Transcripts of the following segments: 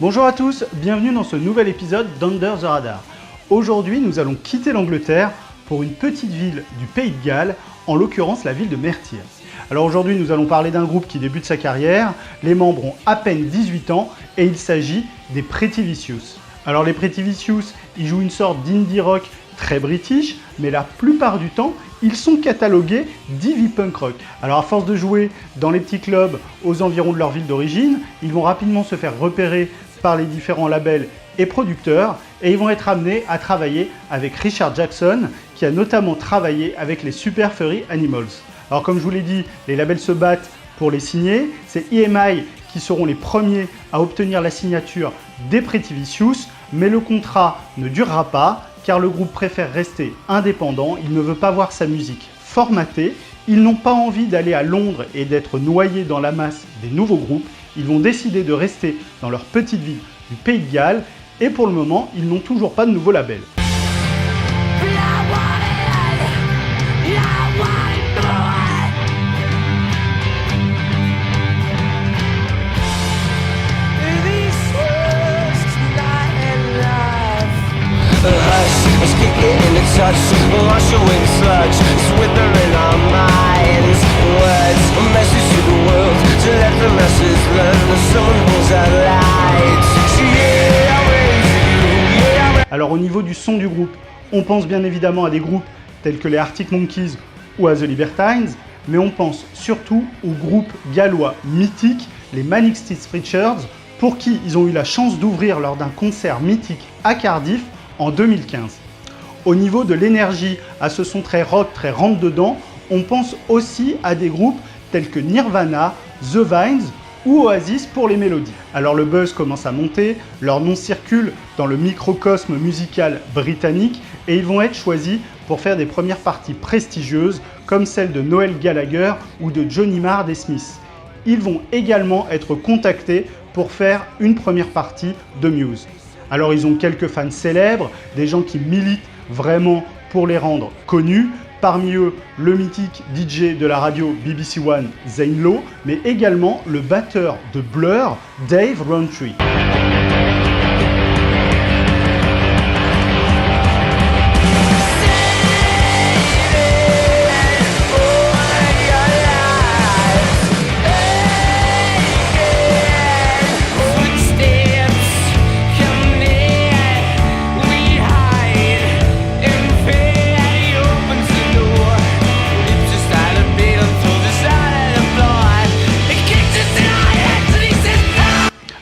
Bonjour à tous, bienvenue dans ce nouvel épisode d'Under the Radar. Aujourd'hui, nous allons quitter l'Angleterre pour une petite ville du Pays de Galles, en l'occurrence la ville de Merthyr. Alors aujourd'hui, nous allons parler d'un groupe qui débute sa carrière. Les membres ont à peine 18 ans et il s'agit des Pretty Vicious. Alors les Pretty Vicious, ils jouent une sorte d'indie rock très british, mais la plupart du temps, ils sont catalogués d'heavy punk rock. Alors à force de jouer dans les petits clubs aux environs de leur ville d'origine, ils vont rapidement se faire repérer par les différents labels et producteurs et ils vont être amenés à travailler avec Richard Jackson qui a notamment travaillé avec les Super Furry Animals. Alors comme je vous l'ai dit, les labels se battent pour les signer. C'est EMI qui seront les premiers à obtenir la signature des Pretty Vicious, mais le contrat ne durera pas car le groupe préfère rester indépendant, il ne veut pas voir sa musique formatée, ils n'ont pas envie d'aller à Londres et d'être noyés dans la masse des nouveaux groupes, ils vont décider de rester dans leur petite ville du Pays de Galles et pour le moment, ils n'ont toujours pas de nouveau label. Alors au niveau du son du groupe, on pense bien évidemment à des groupes tels que les Arctic Monkeys ou à The Libertines, mais on pense surtout au groupe gallois mythique, les Manic Street Preachers, pour qui ils ont eu la chance d'ouvrir lors d'un concert mythique à Cardiff en 2015. Au niveau de l'énergie, à ce son très rock, très rentre-dedans, on pense aussi à des groupes tels que Nirvana, The Vines ou Oasis pour les mélodies. Alors le buzz commence à monter, leur nom circule dans le microcosme musical britannique et ils vont être choisis pour faire des premières parties prestigieuses comme celle de Noel Gallagher ou de Johnny Marr des Smiths. Ils vont également être contactés pour faire une première partie de Muse. Alors ils ont quelques fans célèbres, des gens qui militent vraiment pour les rendre connus. Parmi eux, le mythique DJ de la radio BBC One, Zane Lowe, mais également le batteur de Blur, Dave Rowntree.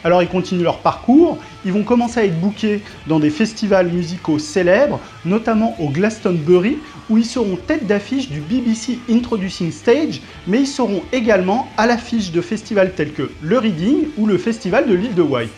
Alors ils continuent leur parcours, ils vont commencer à être bookés dans des festivals musicaux célèbres, notamment au Glastonbury, où ils seront tête d'affiche du BBC Introducing Stage, mais ils seront également à l'affiche de festivals tels que le Reading ou le festival de l'île de Wight.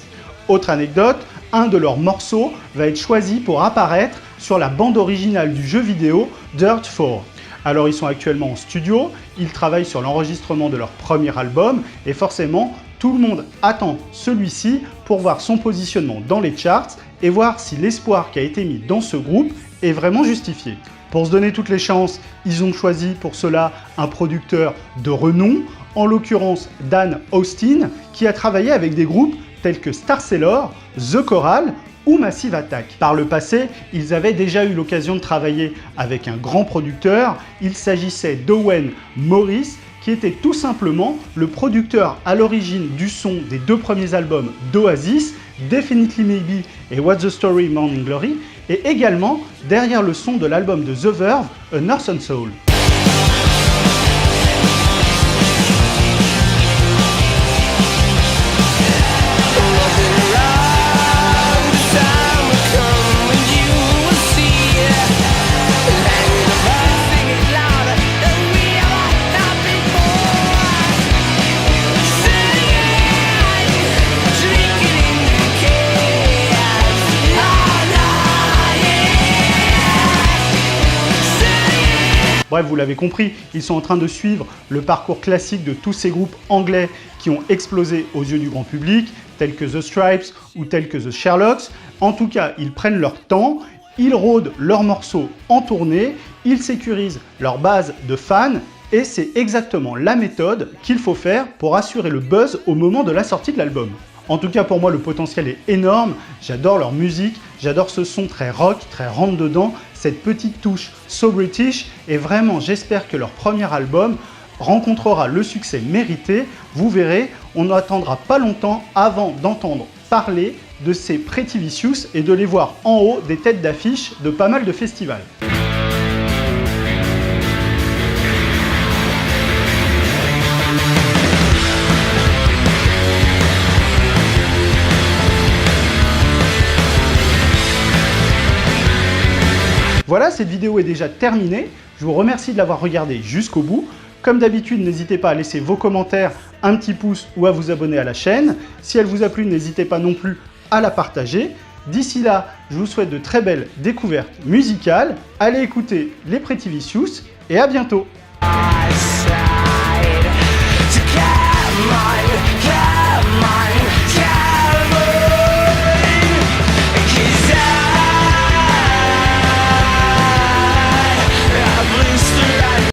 Autre anecdote, un de leurs morceaux va être choisi pour apparaître sur la bande originale du jeu vidéo Dirt 4. Alors ils sont actuellement en studio, ils travaillent sur l'enregistrement de leur premier album et forcément tout le monde attend celui-ci pour voir son positionnement dans les charts et voir si l'espoir qui a été mis dans ce groupe est vraiment justifié. Pour se donner toutes les chances, ils ont choisi pour cela un producteur de renom, en l'occurrence Dan Austin, qui a travaillé avec des groupes tels que Star Sailor, The Choral ou Massive Attack. Par le passé, ils avaient déjà eu l'occasion de travailler avec un grand producteur, il s'agissait d'Owen Morris, qui était tout simplement le producteur à l'origine du son des deux premiers albums d'Oasis, Definitely Maybe et What's the Story Morning Glory, et également derrière le son de l'album de The Verve, A Northern Soul. Bref, vous l'avez compris, ils sont en train de suivre le parcours classique de tous ces groupes anglais qui ont explosé aux yeux du grand public, tels que The Stripes ou tels que The Sherlocks. En tout cas, ils prennent leur temps, ils rôdent leurs morceaux en tournée, ils sécurisent leur base de fans et c'est exactement la méthode qu'il faut faire pour assurer le buzz au moment de la sortie de l'album. En tout cas, pour moi, le potentiel est énorme. J'adore leur musique, j'adore ce son très rock, très rentre-dedans, cette petite touche so British. Et vraiment, j'espère que leur premier album rencontrera le succès mérité. Vous verrez, on n'attendra pas longtemps avant d'entendre parler de ces Pretty Vicious et de les voir en haut des têtes d'affiche de pas mal de festivals. Voilà, cette vidéo est déjà terminée. Je vous remercie de l'avoir regardée jusqu'au bout. Comme d'habitude, n'hésitez pas à laisser vos commentaires, un petit pouce ou à vous abonner à la chaîne. Si elle vous a plu, n'hésitez pas non plus à la partager. D'ici là, je vous souhaite de très belles découvertes musicales. Allez écouter les Pretty Vicious et à bientôt!